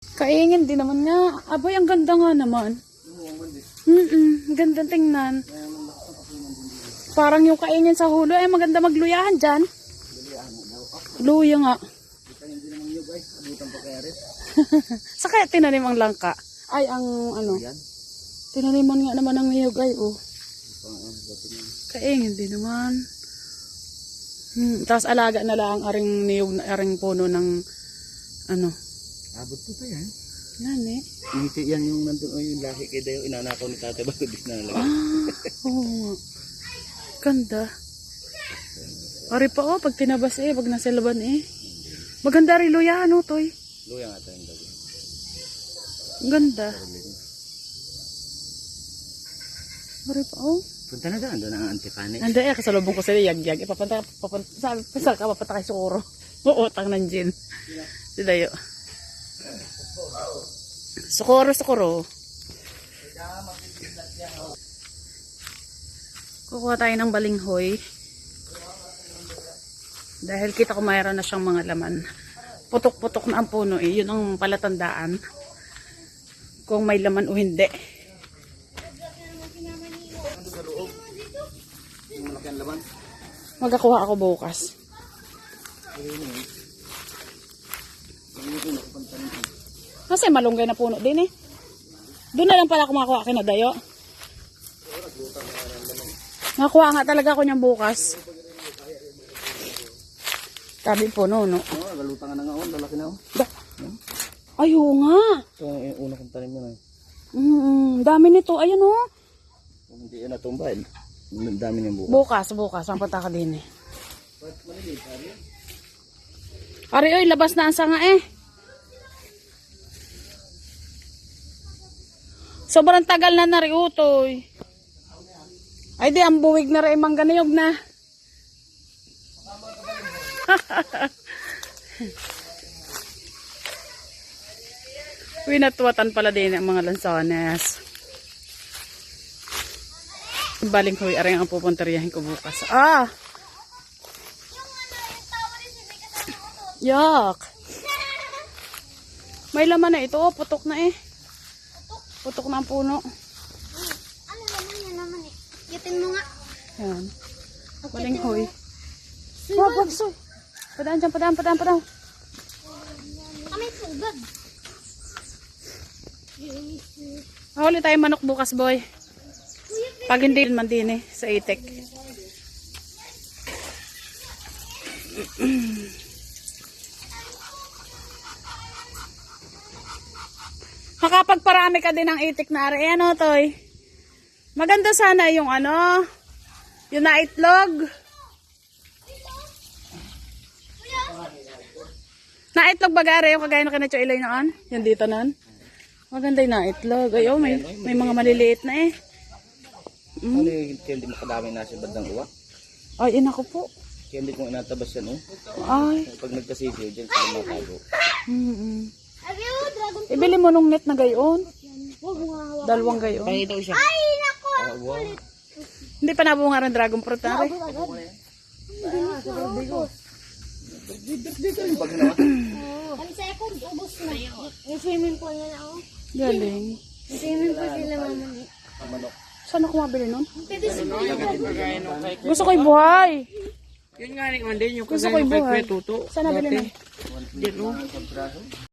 Kaingin din naman nga. Abay, ang ganda nga naman. Ganda tingnan. Parang yung kaingin sa hulo ay maganda magluyahan dyan. Luya nga. Sa kaya tinanim ang langka? Ay, ang ano? Tinaniman nga naman ang niyog ay, oh. Kaingin din naman. Tapos alaga na lang aring niyog, aring puno ng ano. Abot po pa yan. Yan eh. Yan yung nandun o yung lahi kay Dayo. Inanakaw ni Tate bago di na nalagay. Oo. Ganda. Ari pa oh, pag tinabas eh, pag nasa laban eh. Maganda rin luya, ano, toy. Luya nga tayong gabi. Ganda. Ari pa oh. Punta na doon ang antipanic. Anda eh, kasalubong ko sila, yag-yag. Sabi, pasal ka, papata kay Sukuro. Uutang ng gin. Si Dayo. Sukuro. Kukuha tayo ng balinghoy. Dahil kita ko mayroon na siyang mga laman. Putok-putok na ang puno eh. Yun ang palatandaan. Kung may laman o hindi. Magkakuha ako bukas. Kasi malunggay na puno din eh. Doon na lang pala kumakuha kina Dayo. Nakuha nga talaga ako niyang bukas. Tabi puno, no? Oo, galutan nga na nga o. Lalaki na o. Ayaw nga. Ito yung una kong tanim yun eh. Dami nito. Ayan oh. Kung hindi yun natumba eh. Ang dami niyang Bukas. Mapunta ka din eh. Ari, oy, labas na ang sanga eh. Sobrang tagal na nariutoy. Ay di, ang buwig na rin mangganiyog na. Winatwatan pala din ang mga lansones. Balinghoy, aring ang pupunteriyahin ko bukas. Yak. May laman na ito, oh, putok na eh. Putok na ang puno. Ano naman yan naman eh. Yatin mo nga. Yan. Balinghoy. Wag, soy. Padaan dyan, padaan. Kami tubag. Huli tayo manok bukas, boy. Pag hindi man din eh, sa itik. Makapagparami ka din ng itik na ari. Ano, toy? Maganda sana yung ano, yung naitlog. Naitlog bagari yung kagaya na kinacho ilay noon. Yung dito noon. Maganda yung naitlog. Ay, oh, may mga maliliit na eh. Ano yung hindi makadami na sa bandang uwa? Ay, inako po. Kaya hindi kong inatabas yan o. Ay. Pag nagkasisiyo dyan, para matago. Dragon. Ibili mo nung net na gayon. Huwag mo nga hawakan. Dalawang gayon. Kaya daw siya. Ay, nako. Hindi pa nabunga rin dragon fruit na rin. Ang second, ubos na. Yung swimming pool na ako. Galing. Yung swimming pool sila mamani. Saan ako mabili nun? Pwede sila. Gusto ko yung buhay. Yun nga rin, yung Gusto ko yung buhay. tuto. Saan nabili nun? Dito.